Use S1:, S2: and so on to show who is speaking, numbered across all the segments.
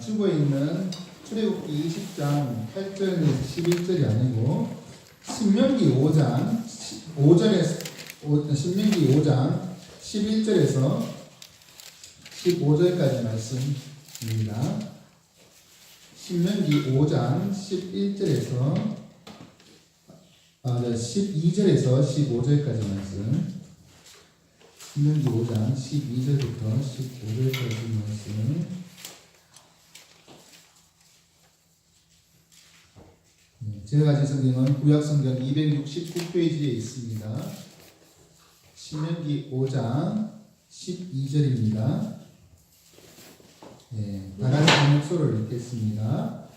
S1: 주보에 있는 출애굽기 20장 8절에서 11절이 아니고 신명기 5장 11절에서 15절까지 말씀입니다. 신명기 5장 11절에서 12절에서 15절까지 말씀. 신명기 5장 12절부터 15절까지 말씀. 제가 가진 성경은 구약성경 269페이지에 있습니다. 신명기 5장 12절입니다. 다 같이 한 목소리를 읽겠습니다.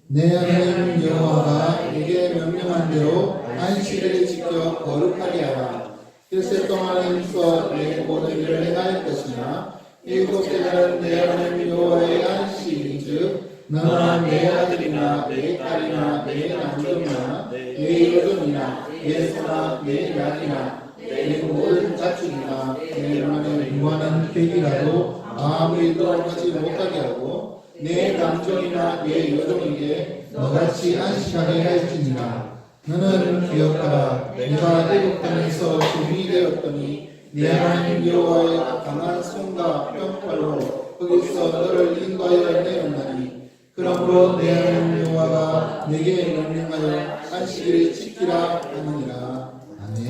S1: 내 하나님 여호와가 내게 명령한 대로 안식일을 지켜 거룩하게 하라. 일세 동안 힘써 내 모든 일을 행할 것이나 일곱째 날은 내 하나님 여호와의 안식일인즉 너나 내 아들이나 내 딸이나 내 남종이나 내 여종이나 내 소나 내 양이나 내 모든 자축이나 내 만에 무한한 백이라도 아무 일도 하지 못하게 하고 내 남종이나 내 여종에게 너같이 안식하게 할지니라. 너는 기억하라. 내가 애굽 땅에서 주민이 되었더니 내 하나님 여호와의 강한 손과 뼈팔로 거기서 너를 인도하여 내었나니 그러므로 내 하나님 여호와가 내게 명령하여 안식일을 지키라 하느니라. 아멘.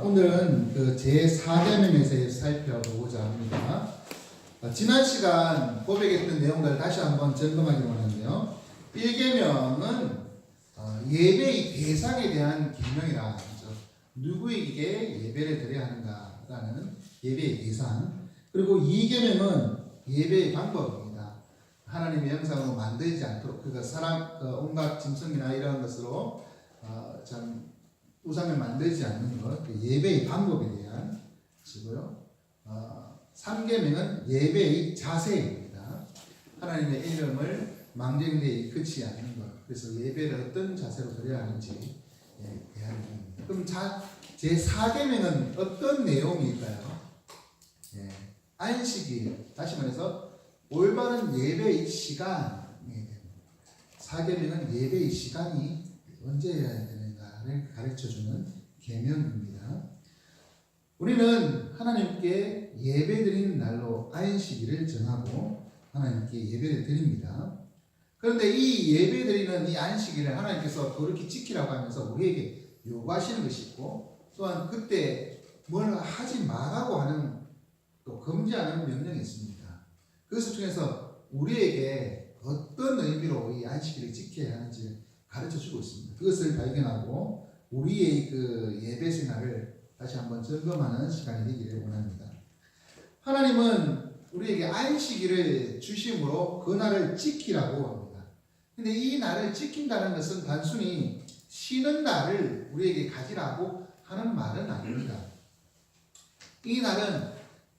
S1: 오늘은 그 제4계명에 대해서 살펴보고자 합니다. 지난 시간 고백했던 내용들을 다시 한번 점검하기 원하는데요. 1계명은 예배의 대상에 대한 계명이라 하죠. 누구에게 예배를 드려야 하는가라는 예배의 대상. 그리고 2계명은 예배의 방법입니다. 하나님의 형상으로 만들지 않도록 온갖 짐승이나 이런 것으로 우상을 만들지 않는 것, 예배의 방법에 대한 것이고요. 3계명은 예배의 자세입니다. 하나님의 이름을 망정되이 그치 않는 것. 그래서 예배를 어떤 자세로 드려야 하는지 대한 내용입니다. 그럼 제4계명은 어떤 내용일까요? 안식일, 다시 말해서 올바른 예배의 시간이 4계명은 예배의 시간이 언제여야 되는가를 가르쳐주는 계명입니다. 우리는 하나님께 예배드리는 날로 안식일을 정하고 하나님께 예배를 드립니다. 그런데 이 예배드리는 이 안식일을 하나님께서 거룩히 지키라고 하면서 우리에게 요구하시는 것이 있고, 또한 그때 뭘 하지 말라고 하는 또 금지하는 명령이 있습니다. 그것 중에서 우리에게 어떤 의미로 이 안식일을 지켜야 하는지 가르쳐주고 있습니다. 그것을 발견하고 우리의 그 예배 생활을 다시 한번 점검하는 시간이 되기를 원합니다. 하나님은 우리에게 안식일을 주심으로 그 날을 지키라고 합니다. 근데 이 날을 지킨다는 것은 단순히 쉬는 날을 우리에게 가지라고 하는 말은 아닙니다. 이 날은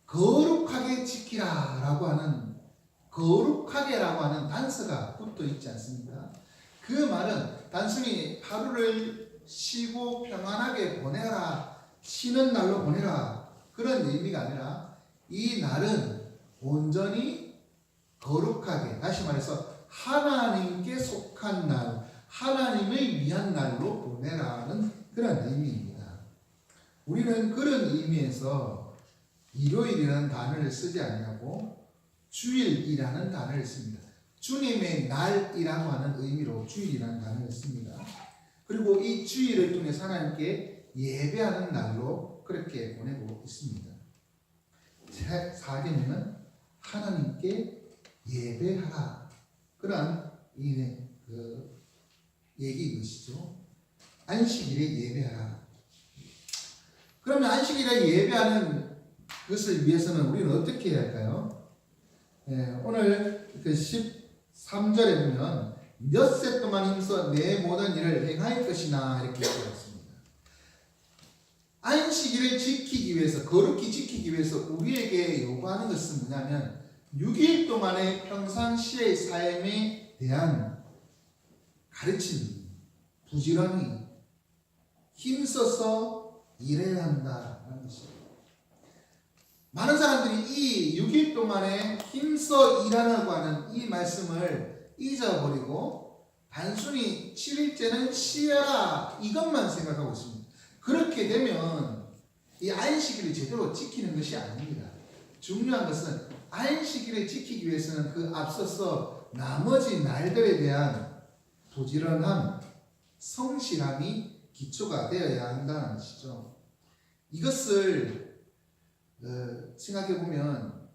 S1: 거룩하게 지키라라고 하는, 거룩하게라고 하는 단서가 붙어 있지 않습니까? 그 말은 단순히 하루를 쉬고 평안하게 보내라, 쉬는 날로 보내라, 그런 의미가 아니라 이 날은 온전히 거룩하게, 다시 말해서 하나님께 속한 날, 하나님을 위한 날로 보내라는 그런 의미입니다. 우리는 그런 의미에서 일요일이라는 단어를 쓰지 않냐고 주일이라는 단어를 씁니다. 주님의 날이라고 하는 의미로 주일이라는 단어를 씁니다. 그리고 이 주일을 통해 하나님께 예배하는 날로 그렇게 보내고 있습니다. 4계명은 하나님께 예배하라, 그러한 얘기인 것이죠. 안식일에 예배하라. 그러면 안식일에 예배하는 것을 위해서는 우리는 어떻게 해야 할까요? 오늘 그 13절에 보면 엿새 동안 힘써 내 모든 일을 행할 것이나 이렇게 얘기했습니다. 안식일을 지키기 위해서, 거룩히 지키기 위해서 우리에게 요구하는 것은 뭐냐면 6일 동안의 평상시의 삶에 대한 가르침, 부지런히 힘써서 일해야 한다는 것입니다. 많은 사람들이 이 6일 동안에 힘써 일하라고 하는 이 말씀을 잊어버리고 단순히 7일째는 쉬어라 이것만 생각하고 있습니다. 그렇게 되면 이 안식일을 제대로 지키는 것이 아닙니다. 중요한 것은 안식일을 지키기 위해서는 그 앞서서 나머지 날들에 대한 부지런함, 성실함이 기초가 되어야 한다는 것이죠. 이것을 생각해 보면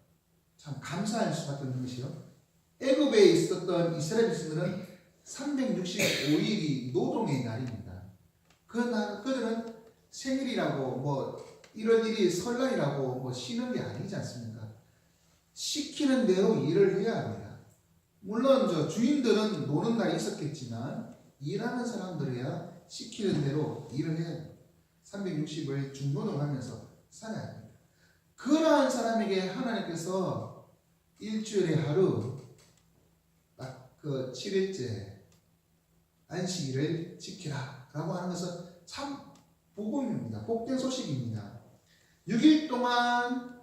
S1: 참 감사할 수밖에 없는 것이요. 애굽에 있었던 이스라엘 백성들은 365일이 노동의 날입니다. 그들은 생일이라고 뭐 1월 1일 설날이라고 뭐 쉬는 게 아니지 않습니까? 시키는 대로 일을 해야 합니다. 물론 저 주인들은 노는 날이 있었겠지만 일하는 사람들이야 시키는 대로 일을 해야 합니다. 360을 중노동하면서 살아야 합니다. 그러한 사람에게 하나님께서 일주일에 하루 딱 그 7일째 안식일을 지키라 라고 하는 것은 참 복음입니다. 복된 소식입니다. 6일 동안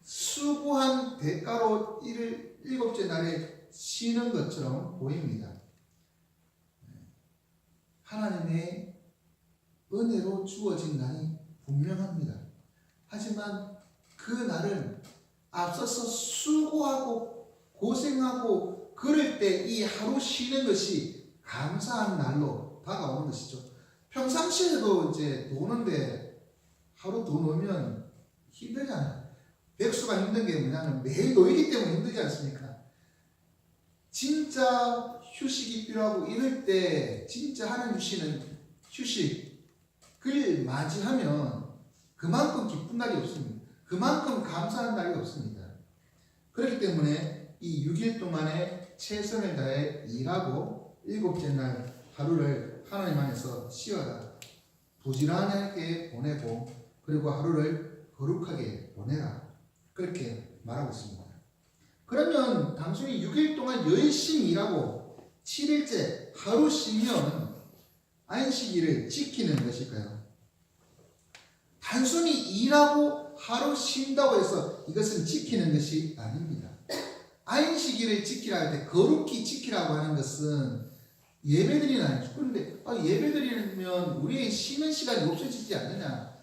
S1: 수고한 대가로 7째 날에 쉬는 것처럼 보입니다. 하나님의 은혜로 주어진 날이 분명합니다. 하지만 그 날은 앞서서 수고하고 고생하고 그럴 때 이 하루 쉬는 것이 감사한 날로 다가오는 것이죠. 평상시에도 이제 노는데 하루 더 놀면 힘들잖아요. 백수가 힘든 게 뭐냐면 매일 놀기 때문에 힘들지 않습니까? 진짜 휴식이 필요하고 이럴 때 진짜 하나님 주시는 휴식을 맞이하면 그만큼 기쁜 날이 없습니다. 그만큼 감사한 날이 없습니다. 그렇기 때문에 이 6일 동안에 최선을 다해 일하고 7째 날 하루를 하나님 안에서 쉬어라. 부지런하게 보내고 그리고 하루를 거룩하게 보내라. 그렇게 말하고 있습니다. 그러면 단순히 6일 동안 열심히 일하고 7일째 하루 쉬면 안식일을 지키는 것일까요? 단순히 일하고 하루 쉰다고 해서 이것은 지키는 것이 아닙니다. 안식일을 지키라 할 때 거룩히 지키라고 하는 것은 예배드리는 아니죠. 그런데 예배드리면 우리의 쉬는 시간이 없어지지 않느냐.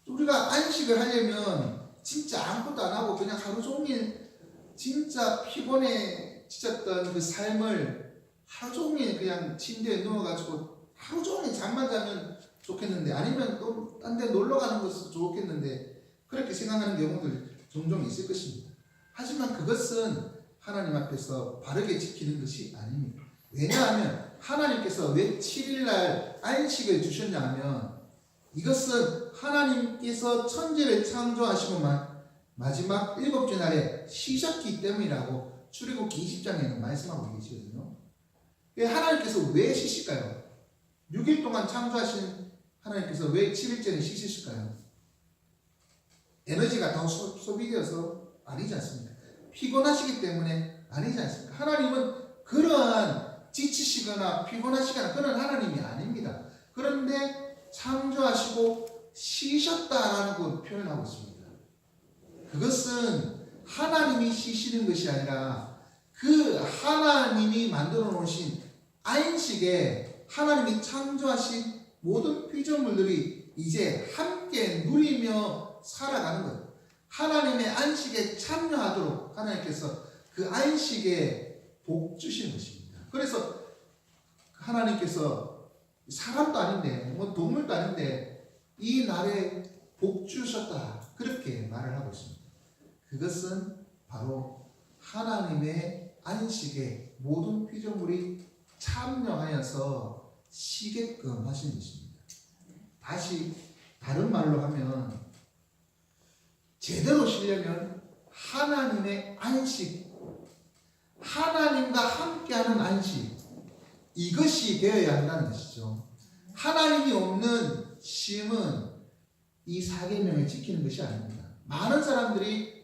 S1: 우리가 안식을 하려면 진짜 아무것도 안 하고 그냥 하루 종일 진짜 피곤해 지쳤던 그 삶을 하루 종일 그냥 침대에 누워가지고 하루 종일 잠만 자면 좋겠는데, 아니면 또 딴 데 놀러 가는 것도 좋겠는데, 그렇게 생각하는 경우들 종종 있을 것입니다. 하지만 그것은 하나님 앞에서 바르게 지키는 것이 아닙니다. 왜냐하면 하나님께서 왜 7일날 안식을 주셨냐 하면 이것은 하나님께서 천지를 창조하시고 마지막 7째 날에 쉬셨기 때문이라고 출애굽기 20장에는 말씀하고 계시거든요. 하나님께서 왜 쉬실까요? 6일 동안 창조하신 하나님께서 왜 7일째는 쉬실까요? 에너지가 더 소비되어서 아니지 않습니까? 피곤하시기 때문에 아니지 않습니까? 하나님은 그러한 지치시거나 피곤하시거나 그런 하나님이 아닙니다. 그런데 창조하시고 쉬셨다라는 걸 표현하고 있습니다. 그것은 하나님이 쉬시는 것이 아니라 그 하나님이 만들어 놓으신 안식에 하나님이 창조하신 모든 피조물들이 이제 함께 누리며 살아가는 것. 하나님의 안식에 참여하도록 하나님께서 그 안식에 복 주시는 것입니다. 그래서 하나님께서 사람도 아닌데 뭐 동물도 아닌데 이 날에 복 주셨다, 그렇게 말을 하고 있습니다. 그것은 바로 하나님의 안식에 모든 피조물이 참여하여서 쉬게끔 하신 것입니다. 다시 다른 말로 하면 제대로 쉬려면 하나님의 안식, 하나님과 함께하는 안식, 이것이 되어야 한다는 것이죠. 하나님이 없는 쉼은 이 사계명을 지키는 것이 아닙니다. 많은 사람들이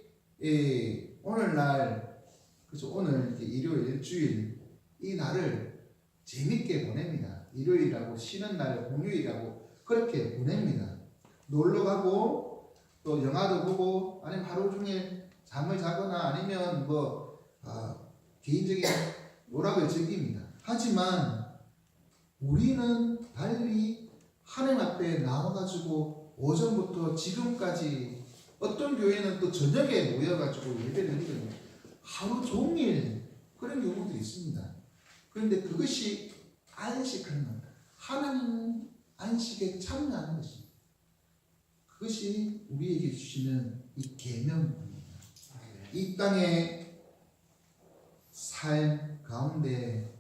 S1: 오늘날, 그렇죠, 오늘 일요일, 주일 이 날을 재밌게 보냅니다. 일요일이라고 쉬는 날, 공휴일이라고 그렇게 보냅니다. 놀러 가고 또 영화도 보고 아니면 하루 종일 잠을 자거나 아니면 개인적인 오락을 즐깁니다. 하지만 우리는 달리 하나님 앞에 나와가지고 오전부터 지금까지 어떤 교회는 또 저녁에 모여가지고 예배를 드리거든요. 하루 종일 그런 경우도 있습니다. 그런데 그것이 안식하는 겁니다. 하나님 안식에 참여하는 것입니다. 그것이 우리에게 주시는 이 계명입니다. 이 땅의 삶 가운데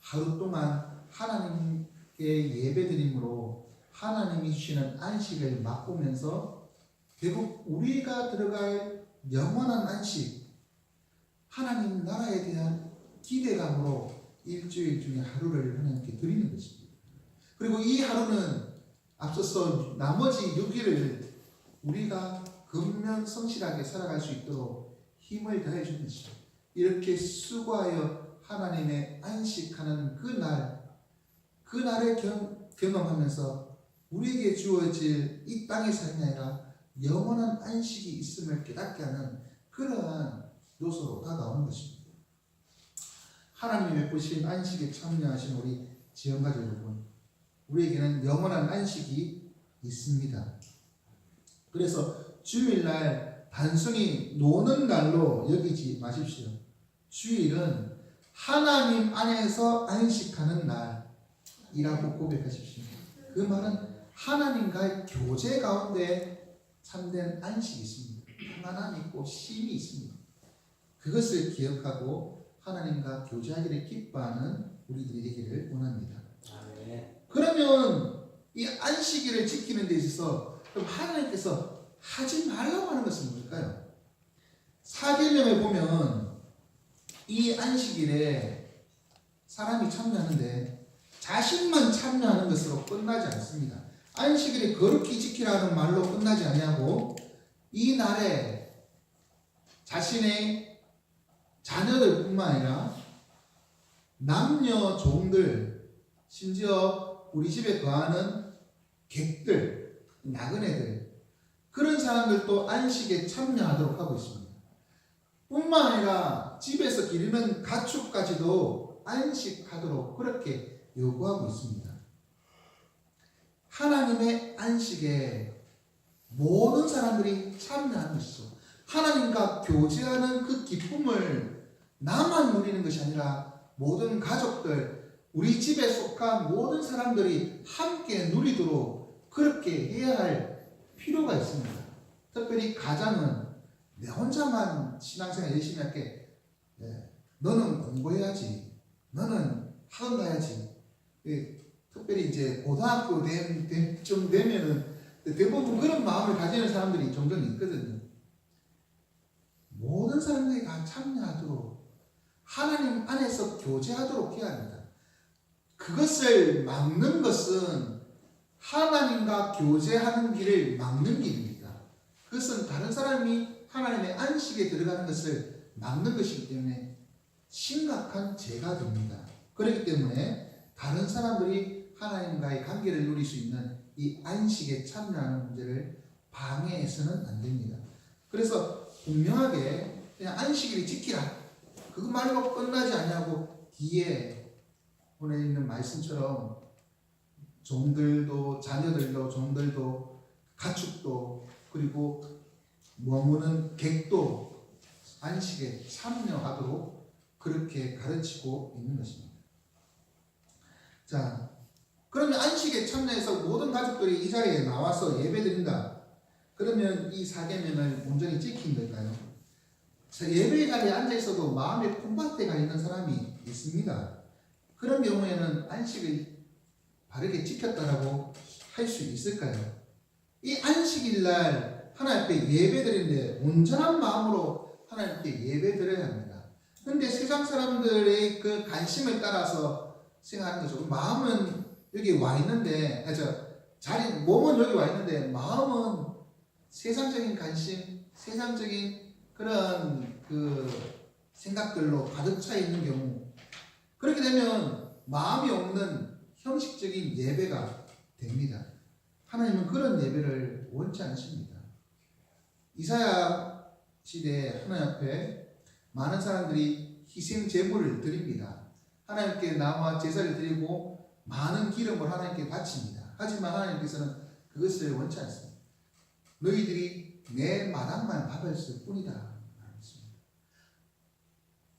S1: 하루 동안 하나님께 예배드림으로 하나님이 주시는 안식을 맛보면서 결국 우리가 들어갈 영원한 안식, 하나님 나라에 대한 기대감으로 일주일 중에 하루를 하나님께 드리는 것입니다. 그리고 이 하루는 앞서서 나머지 6일을 우리가 근면성실하게 살아갈 수 있도록 힘을 다해 주는 것입니다. 이렇게 수고하여 하나님의 안식하는 그 날을 경험하면서 우리에게 주어질 이 땅의 삶이 아니라 영원한 안식이 있음을 깨닫게 하는 그러한 요소로 다가오는 것입니다. 하나님이 베푸신 안식에 참여하신 우리 지원가족 여러분, 우리에게는 영원한 안식이 있습니다. 그래서 주일날 단순히 노는 날로 여기지 마십시오. 주일은 하나님 안에서 안식하는 날이라고 고백하십시오. 그 말은 하나님과의 교제 가운데 참된 안식이 있습니다. 평안함이 있고 쉼이 있습니다. 그것을 기억하고 하나님과 교제하기를 기뻐하는 우리들이 되기를 원합니다. 그러면 이 안식일을 지키는 데 있어서 그럼 하나님께서 하지 말라고 하는 것은 뭘까요? 사계명에 보면 이 안식일에 사람이 참여하는데 자신만 참여하는 것으로 끝나지 않습니다. 안식일을 거룩히 지키라는 말로 끝나지 아니하고 이 날에 자신의 자녀들 뿐만 아니라 남녀 종들, 심지어 우리 집에 거하는 객들, 나그네들, 그런 사람들도 안식에 참여하도록 하고 있습니다. 뿐만 아니라 집에서 기르는 가축까지도 안식하도록 그렇게 요구하고 있습니다. 하나님의 안식에 모든 사람들이 참여하는 것이죠. 하나님과 교제하는 그 기쁨을 나만 누리는 것이 아니라 모든 가족들, 우리 집에 속한 모든 사람들이 함께 누리도록 그렇게 해야 할 필요가 있습니다. 특별히 가장은 내 혼자만 신앙생활 열심히 할게. 너는 공부해야지. 너는 학원 가야지. 특별히 이제 고등학교 좀 되면은 대부분 그런 마음을 가지는 사람들이 종종 있거든요. 모든 사람들이 다 참여하도록 하나님 안에서 교제하도록 해야 합니다. 그것을 막는 것은 하나님과 교제하는 길을 막는 길입니다. 그것은 다른 사람이 하나님의 안식에 들어가는 것을 막는 것이기 때문에 심각한 죄가 됩니다. 그렇기 때문에 다른 사람들이 하나님과의 관계를 누릴 수 있는 이 안식에 참여하는 문제를 방해해서는 안 됩니다. 그래서 분명하게 그냥 안식일을 지키라, 그것말로 끝나지 않냐고 뒤에 보내있는 말씀처럼 종들도, 자녀들도, 종들도, 가축도, 그리고 머무는 객도 안식에 참여하도록 그렇게 가르치고 있는 것입니다. 자, 그러면 안식에 참여해서 모든 가족들이 이 자리에 나와서 예배드린다. 그러면 이 사계명을 온전히 지킨 걸까요? 예배 자리에 앉아있어도 마음에 콩밭대가 있는 사람이 있습니다. 그런 경우에는 안식을 바르게 지켰다라고 할 수 있을까요? 이 안식일날 하나님 앞에 예배드리는데 온전한 마음으로 하나님께 예배드려야 합니다. 그런데 세상 사람들의 그 관심을 따라서 생각하는 거죠. 마음은 여기 와 있는데, 몸은 여기 와 있는데 마음은 세상적인 관심, 세상적인 그런 그 생각들로 가득 차 있는 경우, 그렇게 되면 마음이 없는 형식적인 예배가 됩니다. 하나님은 그런 예배를 원치 않으십니다. 이사야 시대에 하나님 앞에 많은 사람들이 희생 제물을 드립니다. 하나님께 나와 제사를 드리고 많은 기름을 하나님께 바칩니다. 하지만 하나님께서는 그것을 원치 않습니다. 너희들이 내 마당만 밟았을 뿐이다.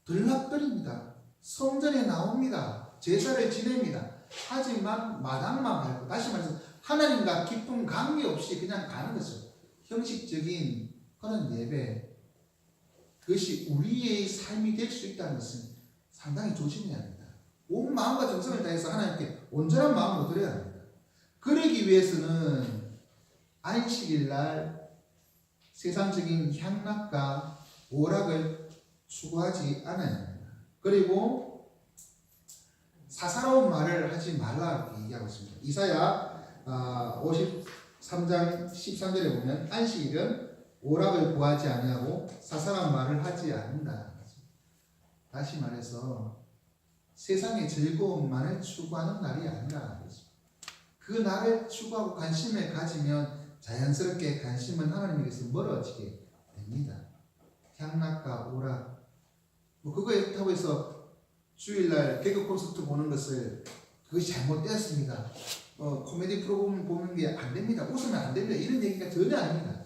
S1: 들락거립니다. 성전에 나옵니다. 제사를 지냅니다. 하지만 마당만 밟고, 다시 말해서 하나님과 깊은 관계없이 그냥 가는 것이죠. 형식적인 그런 예배, 그것이 우리의 삶이 될 수 있다는 것은 상당히 조심해야 합니다. 온 마음과 정성을 다해서 하나님께 온전한 마음으로 드려야 합니다. 그러기 위해서는 안식일 날 세상적인 향락과 오락을 추구하지 않아야 합니다. 그리고 사사로운 말을 하지 말라 이렇게 얘기하고 있습니다. 이사야 53장 13절에 보면 안식일은 오락을 구하지 아니하고 사사로운 말을 하지 않는다. 다시 말해서 세상의 즐거움만을 추구하는 날이 아니라 그 날을 추구하고 관심을 가지면 자연스럽게 관심은 하나님에게서 멀어지게 됩니다. 향락과 오락, 그거에 타고 해서 주일날 개그 콘서트 보는 것을 그것이 잘못되었습니다. 코미디 프로그램 보는 게 안 됩니다. 웃으면 안 됩니다. 이런 얘기가 전혀 아닙니다.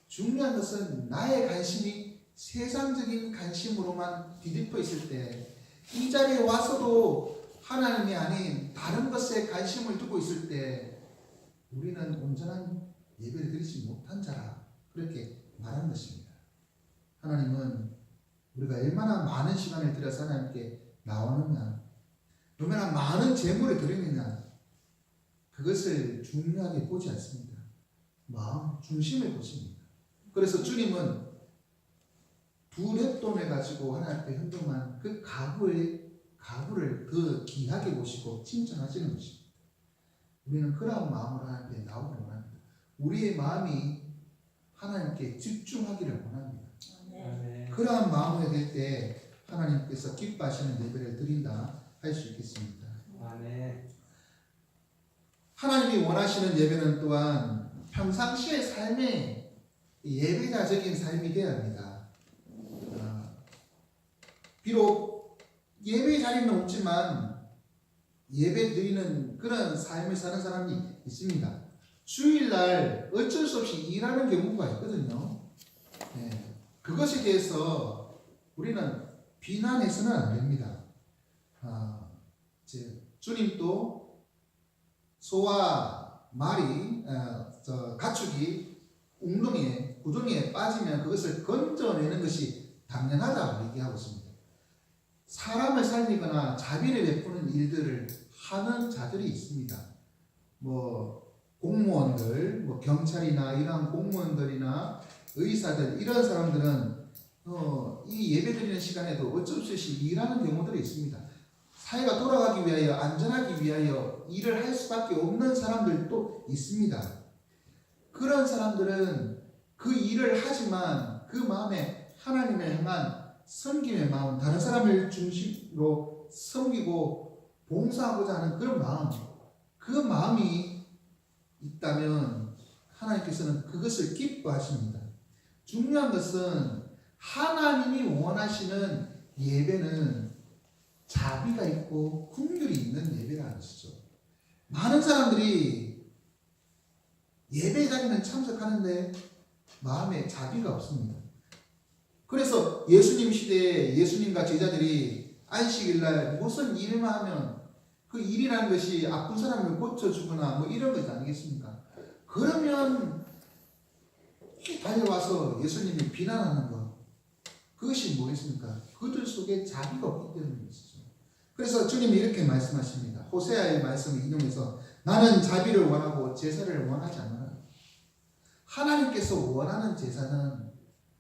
S1: 중요한 것은 나의 관심이 세상적인 관심으로만 뒤집혀 있을 때, 이 자리에 와서도 하나님이 아닌 다른 것에 관심을 두고 있을 때 우리는 온전한 예배를 드리지 못한 자라 그렇게 말하는 것입니다. 하나님은 우리가 얼마나 많은 시간을 들여서 하나님께 나오느냐, 얼마나 많은 제물을 드리느냐, 그것을 중요하게 보지 않습니다. 마음 중심을 보십니다. 그래서 주님은 두 랩돈을 가지고 하나님 앞에 헌금한 그 가부를 더 귀하게 보시고 칭찬하시는 것입니다. 우리는 그러한 마음으로 하나님 앞에 나오기를 원합니다. 우리의 마음이 하나님께 집중하기를 원합니다. 네. 그러한 마음이 될 때 하나님께서 기뻐하시는 예배를 드린다 할 수 있겠습니다. 네. 하나님이 원하시는 예배는 또한 평상시의 삶의 예배자적인 삶이 되어야 합니다. 비록 예배 자리는 없지만 예배 드리는 그런 삶을 사는 사람이 있습니다. 주일날 어쩔 수 없이 일하는 경우가 있거든요. 네. 그것에 대해서 우리는 비난해서는 안 됩니다. 주님도 소와 말이 가축이 구덩이에 빠지면 그것을 건져내는 것이 당연하다고 얘기하고 있습니다. 사람을 살리거나 자비를 베푸는 일들을 하는 자들이 있습니다. 공무원들, 경찰이나 이러한 공무원들이나 의사들, 이런 사람들은 이 예배드리는 시간에도 어쩔 수 없이 일하는 경우들이 있습니다. 사회가 돌아가기 위하여, 안전하기 위하여 일을 할 수밖에 없는 사람들도 있습니다. 그런 사람들은 그 일을 하지만 그 마음에 하나님을 향한 섬김의 마음, 다른 사람을 중심으로 섬기고 봉사하고자 하는 그런 마음, 그 마음이 있다면 하나님께서는 그것을 기뻐하십니다. 중요한 것은 하나님이 원하시는 예배는 자비가 있고 긍휼이 있는 예배라는 것이죠. 많은 사람들이 예배 자리는 참석하는데 마음에 자비가 없습니다. 그래서 예수님 시대에 예수님과 제자들이 안식일날 무슨 일만 하면 그 일이라는 것이 아픈 사람을 고쳐주거나 이런 것 아니겠습니까? 그러면 달려와서 예수님을 비난하는 것, 그것이 뭐겠습니까? 그들 속에 자비가 없기 때문인 것이죠. 그래서 주님이 이렇게 말씀하십니다. 호세아의 말씀을 인용해서 나는 자비를 원하고 제사를 원하지 않노라. 하나님께서 원하는 제사는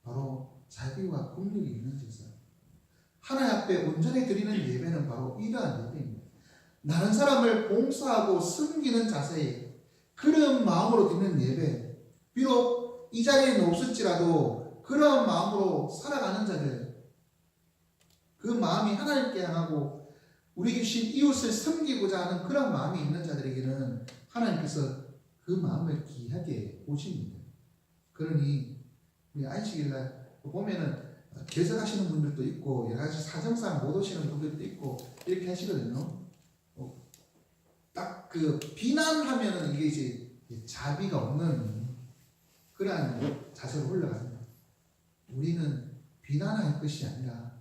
S1: 바로 자비와 긍휼이 있는 제사. 하나님 앞에 온전히 드리는 예배는 바로 이러한 예배입니다. 다른 사람을 봉사하고 섬기는 자세에 그런 마음으로 드리는 예배, 비록 이 자리에는 없을지라도 그런 마음으로 살아가는 자들, 그 마음이 하나님께 향하고 우리 주신 이웃을 섬기고자 하는 그런 마음이 있는 자들에게는 하나님께서 그 마음을 귀하게 보십니다. 그러니 우리 안식일날 보면은 개석하시는 분들도 있고 여러 가지 사정상 못 오시는 분들도 있고 이렇게 하시거든요. 딱 그 비난하면은 이게 이제 자비가 없는 그러한 자세로 올라갑니다. 우리는 비난할 것이 아니라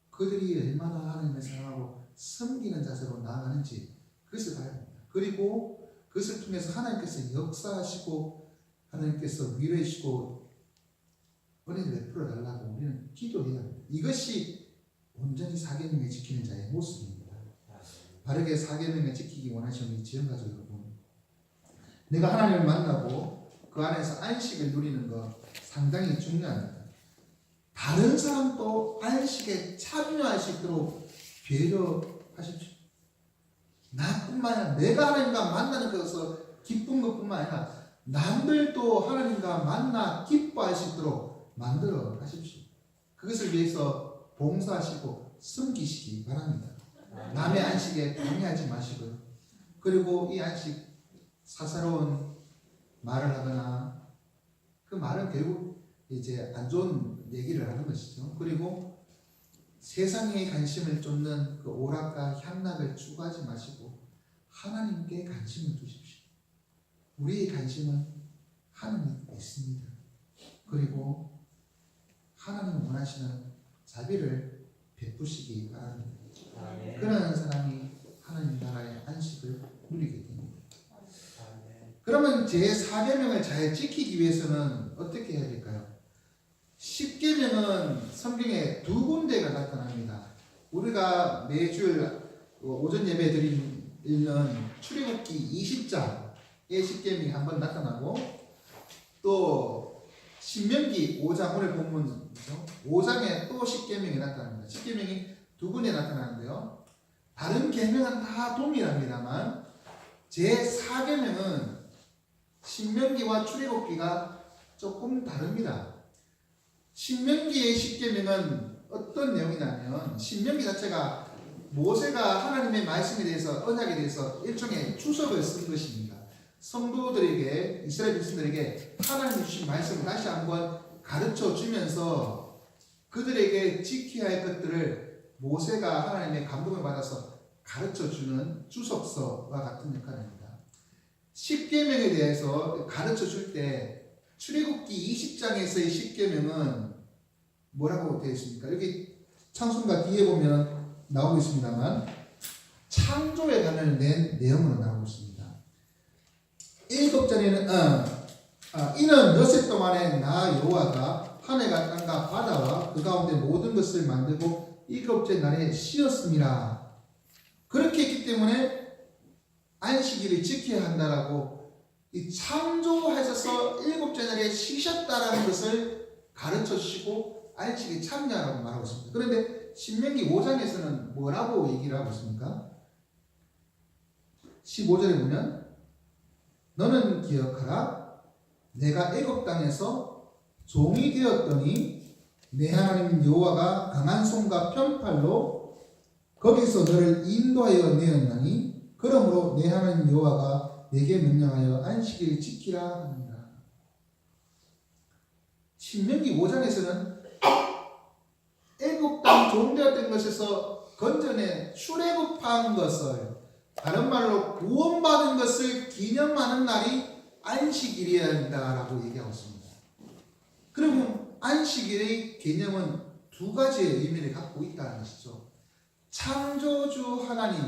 S1: 그들이 얼마나 하나님을 사랑하고 섬기는 자세로 나아가는지 그것을 봐야 합니다. 그리고 그것을 통해서 하나님께서 역사하시고 하나님께서 위로해 주시고 은혜를 베풀어 달라고 우리는 기도해야 합니다. 이것이 온전히 사계명을 지키는 자의 모습입니다. 바르게 사계명을 지키기 원하시는 우리 지원가족 여러분, 내가 하나님을 만나고 그 안에서 안식을 누리는 것 상당히 중요합니다. 다른 사람도 안식에 참여할 수 있도록 배려하십시오. 나뿐만 아니라 내가 하나님과 만나는 것에서 기쁜 것뿐만 아니라 남들도 하나님과 만나 기뻐할 수 있도록 만들어 가십시오. 그것을 위해서 봉사하시고 섬기시기 바랍니다. 남의 안식에 방해하지 마시고요. 그리고 이 안식 사사로운 말을 하거나 그 말은 결국 이제 안 좋은 얘기를 하는 것이죠. 그리고 세상의 관심을 쫓는 그 오락과 향락을 추구하지 마시고 하나님께 관심을 두십시오. 우리의 관심은 하나님에 있습니다. 그리고 하나님 원하시는 자비를 베푸시기 바랍니다. 그런 사람이 하나님 나라의 안식을 누리게 됩니다. 그러면 제4계명을 잘 지키기 위해서는 어떻게 해야 될까요? 10계명은 성경에 두 군데가 나타납니다. 우리가 매주 오전 예배 드리는 출애굽기 20장의 10계명이 한번 나타나고 또 신명기 5장 오늘 본문이죠. 5장에 또 10계명이 나타납니다. 10계명이 두 군데 나타나는데요. 다른 계명은 다 동일합니다만 제4계명은 신명기와 출애굽기가 조금 다릅니다. 신명기의 10계명은 어떤 내용이냐면 신명기 자체가 모세가 하나님의 말씀에 대해서 언약에 대해서 일종의 주석을 쓴 것입니다. 성도들에게 이스라엘 백성들에게 하나님이 주신 말씀을 다시 한번 가르쳐 주면서 그들에게 지켜야 할 것들을 모세가 하나님의 감동을 받아서 가르쳐 주는 주석서와 같은 역할을 합니다. 10계명에 대해서 가르쳐 줄 때 출애굽기 20장에서의 10계명은 뭐라고 되어 있습니까? 여기 창순과 뒤에 보면 나오고 있습니다만 창조에 관한 내용으로 나오고 있습니다. 7절에는 이는 엿새 동안에 나 여호와가 하늘과 땅과 바다와 그 가운데 모든 것을 만들고 7째 날에 쉬었습니다. 그렇게 했기 때문에 안식일을 지켜야 한다라고 이 창조하셔서 7째 날에 쉬셨다라는 것을 가르쳐 주시고 안식에 참여하라고 말하고 있습니다. 그런데 신명기 5장에서는 뭐라고 얘기를 하고 있습니까? 15절에 보면 너는 기억하라 내가 애굽 땅에서 종이 되었더니 내 하나님 여호와가 강한 손과 편팔로 거기서 너를 인도하여 내었나니 그러므로 내 하나님 여호와가 내게 명령하여 안식일 지키라 합니다. 신명기 5장에서는 애굽 땅 종되었던 것에서 건져내 출애굽한 것을 다른 말로 구원받은 것을 기념하는 날이 안식일이어야 한다라고 얘기하고 있습니다. 그러면 안식일의 개념은 두 가지의 의미를 갖고 있다는 것이죠. 창조주 하나님,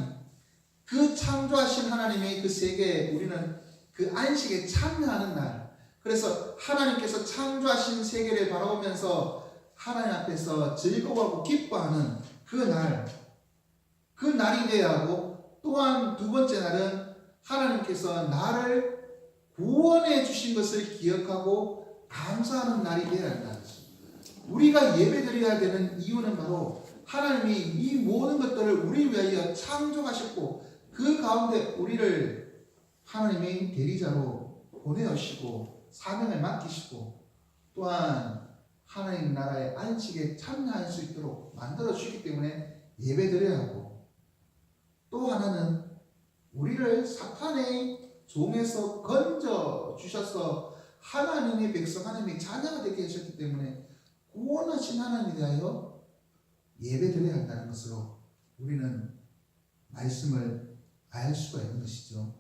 S1: 그 창조하신 하나님의 그 세계에 우리는 그 안식에 참여하는 날, 그래서 하나님께서 창조하신 세계를 바라보면서 하나님 앞에서 즐거워하고 기뻐하는 그 날이 되어야 하고, 또한 두 번째 날은 하나님께서 나를 구원해 주신 것을 기억하고 감사하는 날이 되어야 한다는 것입니다. 우리가 예배드려야 되는 이유는 바로 하나님이 이 모든 것들을 우리 위하여 창조하셨고 그 가운데 우리를 하나님의 대리자로 보내주시고 사명을 맡기시고 또한 하나님 나라의 안식에 참여할 수 있도록 만들어 주시기 때문에 예배드려야 하고, 또 하나는 우리를 사탄의 종에서 건져 주셔서 하나님의 백성, 하나님의 자녀가 되게 구원하신 하나님에 대하여 예배드려야 한다는 것으로 우리는 말씀을 알 수가 있는 것이죠.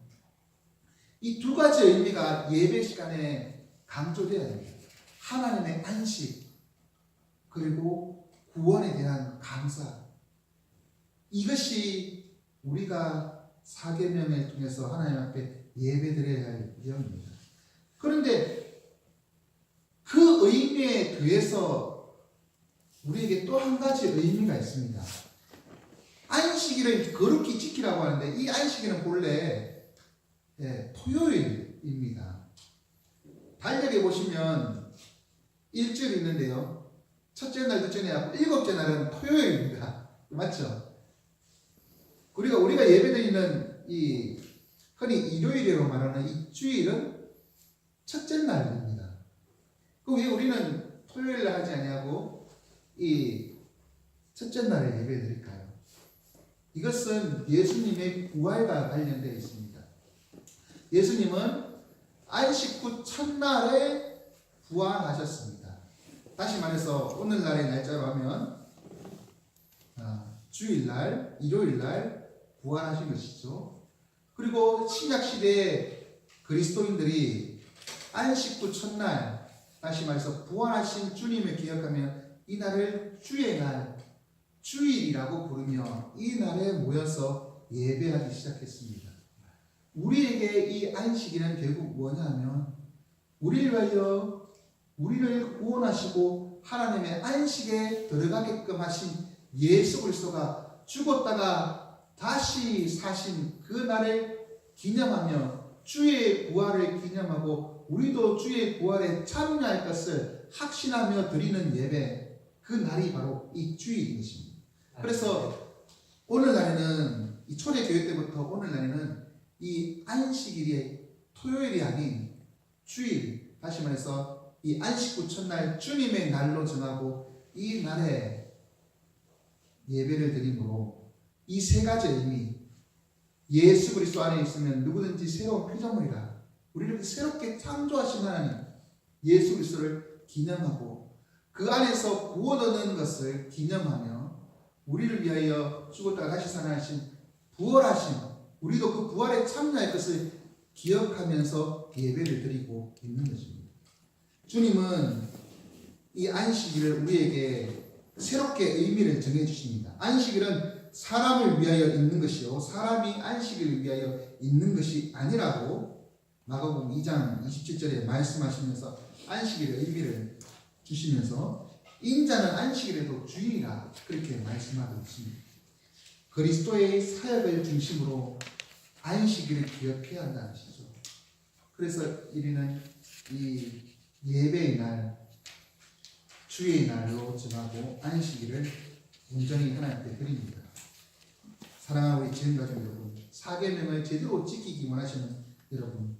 S1: 이 두 가지 의미가 예배 시간에 강조되어야 됩니다. 하나님의 안식, 그리고 구원에 대한 감사. 이것이 우리가 사계명을 통해서 하나님 앞에 예배드려야 할 내용입니다. 그런데 그 의미에 더해서 우리에게 또 한 가지 의미가 있습니다. 안식일을 거룩히 지키라고 하는데 이 안식일은 본래 토요일입니다. 달력에 보시면 일주일이 있는데요. 첫째 날, 둘째 날, 일곱째 날은 토요일입니다. 맞죠? 우리가 예배드리는 이 흔히 일요일이라고 말하는 이 주일은 첫째 날입니다. 그 왜 우리는 토요일에 하지 아니하고 이 첫째 날에 예배드릴까요? 이것은 예수님의 부활과 관련되어 있습니다. 예수님은 안식 후 첫날에 부활하셨습니다. 다시 말해서 오늘날의 날짜로 하면 주일날, 일요일날 부활하신 것이죠. 그리고 신약시대의 그리스도인들이 안식 후 첫날, 다시 말해서 부활하신 주님을 기억하면 이 날을 주의 날, 주일이라고 부르며 이 날에 모여서 예배하기 시작했습니다. 우리에게 이 안식일은 결국 뭐냐면 우리를 위하여 우리를 구원하시고 하나님의 안식에 들어가게끔 하신 예수 그리스도가 죽었다가 다시 사신 그 날을 기념하며 주의 부활을 기념하고 우리도 주의 부활에 참여할 것을 확신하며 드리는 예배, 그 날이 바로 이 주일인 것입니다. 그래서 오늘날에는 이 초대교회 때부터 오늘날에는 이 안식일이 토요일이 아닌 주일, 다시 말해서 이 안식 후 첫날 주님의 날로 정하고 이 날에 예배를 드림으로 이 세 가지 의미, 예수 그리스도 안에 있으면 누구든지 새로운 피조물이라, 우리를 새롭게 창조하신 하나님 예수 그리스도를 기념하고 그 안에서 구원 얻는 것을 기념하며 우리를 위하여 죽었다가 다시 살아나신 부활하신, 우리도 그 부활에 참여할 것을 기억하면서 예배를 드리고 있는 것입니다. 주님은 이 안식일을 우리에게 새롭게 의미를 정해주십니다. 안식일은 사람을 위하여 있는 것이요 사람이 안식일을 위하여 있는 것이 아니라고 마가복음 2장 27절에 말씀하시면서 안식일의 의미를 주시면서 인자는 안식일에도 주일이라 그렇게 말씀하고 있습니다. 그리스도의 사역을 중심으로 안식일을 기억해야 한다는 것이죠. 그래서 우리는 이 예배의 날, 주의 날로 정하고 안식일을 온전히 하나님께 드립니다. 사랑하는 우리 지은가족 여러분, 사계명을 제대로 지키기 원하시는 여러분,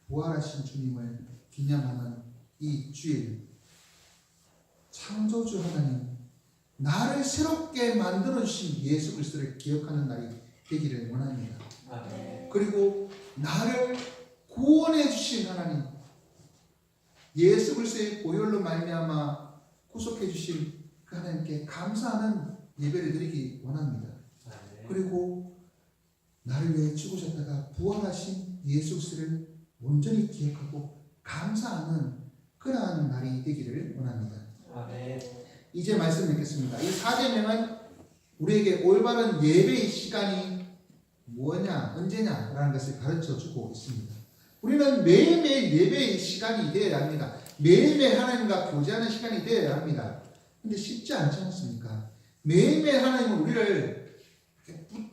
S1: 부활하신 주님을 기념하는 이 주일, 창조주 하나님, 나를 새롭게 만들어주신 예수 그리스도를 기억하는 날이 되기를 원합니다. 그리고 나를 구원해 주신 하나님, 예수 그리스도의 보혈로 말미암아 구속해 주신 그 하나님께 감사하는 예배를 드리기 원합니다. 그리고 나를 위해 죽으셨다가 부활하신 예수 그리스도를 온전히 기억하고 감사하는 그러한 날이 되기를 원합니다. 이제 말씀 읽겠습니다. 이 사계명은 우리에게 올바른 예배의 시간이 뭐냐, 언제냐라는 것을 가르쳐 주고 있습니다. 우리는 매일매일 예배의 시간이 되어야 합니다. 매일매일 하나님과 교제하는 시간이 되어야 합니다. 근데 쉽지 않지 않습니까? 매일매일 하나님은 우리를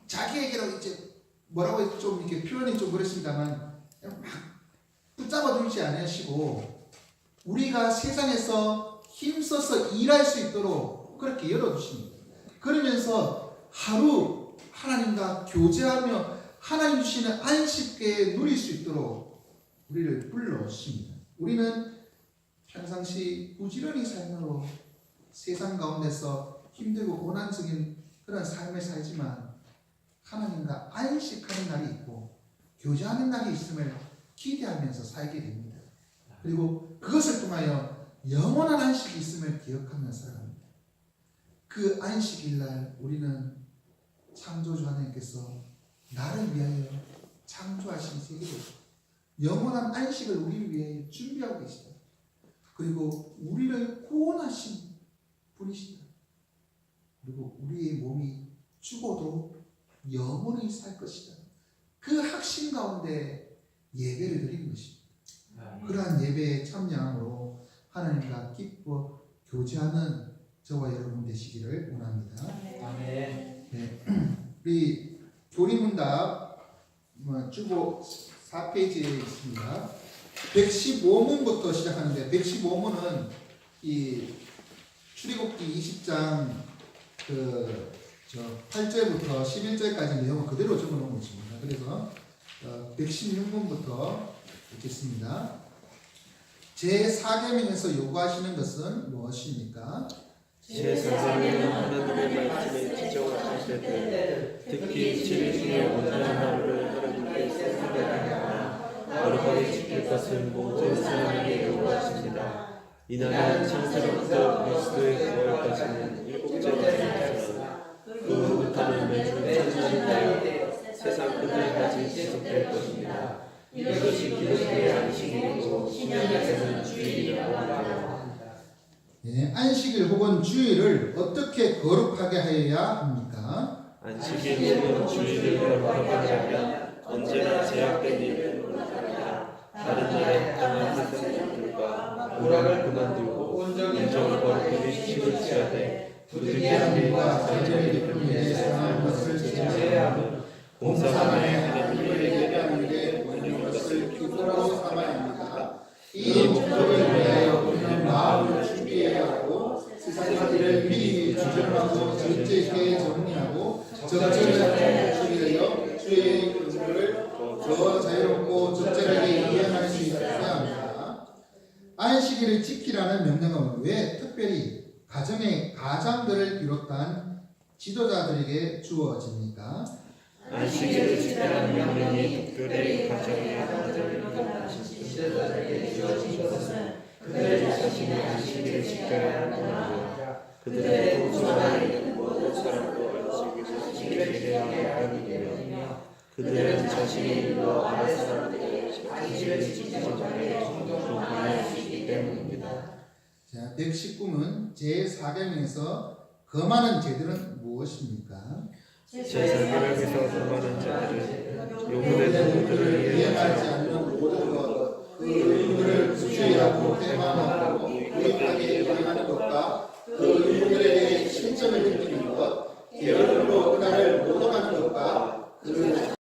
S1: 자기에게로 이제 뭐라고 좀 이렇게 표현이 좀 그렇습니다만 막 붙잡아 주지 않으시고 우리가 세상에서 힘써서 일할 수 있도록 그렇게 열어주십니다. 그러면서 하루 하나님과 교제하며 하나님 주시는 안식에 누릴 수 있도록 우리를 불러주십니다. 우리는 평상시 부지런히 삶으로 세상 가운데서 힘들고 고난적인 그런 삶을 살지만 하나님과 안식하는 날이 있고 교제하는 날이 있음을 기대하면서 살게 됩니다. 그리고 그것을 통하여 영원한 안식이 있음을 기억하며 살아갑니다. 그 안식일날 우리는 창조주 하나님께서 나를 위하여 창조하신 세계를 영원한 안식을 우리를 위해 준비하고 계시다. 그리고 우리를 구원하신 분이시다. 그리고 우리의 몸이 죽어도 영원히 살 것이다. 그 확신 가운데 예배를 드리는 것입니다. 그러한 예배에 참여함으로 하나님과 기뻐 교제하는 저와 여러분 되시기를 원합니다.
S2: 아멘.
S1: 네. 우리 교리문답 주보 4페이지에 있습니다. 115문부터 시작하는데 115문은 이 출애굽기 20장 8절부터 11절까지 내용을 그대로 적어놓은 것입니다. 그래서 116문부터 읽겠습니다. 제4계명에서 요구하시는 것은 무엇입니까?
S3: 제4계명은 하나님의 말씀에 지정하실 때 특히 7일 온전한 하루를 하나님께서 선택하나 거룩하게 지킬 것을 모든 사람에게 요구하십니다. 이날은 창세로부터 그리스도의 구원까지는 일곱째가 되었으나 그 후부터는 매주 천년이 되어 세상 끝날까지 지속될 것입니다. 이것이 기독교의 안식일이고 신약에서는 주일이라고 합니다.
S1: 네, 안식일 혹은 주일을 어떻게 거룩하게 하여야 합니까?
S3: 안식일은 주일을 거룩하게 하려면 언제나 제약된 일을 못합니다. 다른 날에 당한 사람들과 오락을 그만두고 온전히 거룩하게 휴식을 취하되 부득이한 일과 절제의 기쁨에 대해서 것을 제외해야 하며 공사만에 하나님을 예배하는 데 모든 것을 기쁨으로 삼아야 합니다. 이 목적을 위하여 우리는 마음을 준비해야 하고 세상 일을 미리 주전하고 절제하게 정리하고 적절하게 처리하여 주의 근무를 더 자유롭고 적절하게 이행할 수 있어야 합니다. 안식일을 지키라는 명령은 왜 특별히 가정들을 비롯한 지도자들에게 주어집니까? 안식일을 지키라는 명령이 특별히 가정의 아들을 비롯하신 지도자들에게 주어진 것은 그들의 자신의 안식일을 지켜야 하는 것입니다. 그들의 동서남이 모든 사람도 안식일을 지켜야 하는 것이며 그들은 자신의 일로 아랫 사람들에게 안식일을 지키지 못하게 종종할 수 있기 때문입니다.
S1: 자, 119문 제4계명에서 금하는 제들은 무엇입니까?
S3: 제4계명에서 금하는 자들은 요구되는 그들을
S1: 이행하지 않는 모든 것, 그 의무를 부주의하고 대만하고 무익하게 행하는 것과 그 의무들에게 실점을 느끼는 것, 게으름으로 그날을 모독하는 것과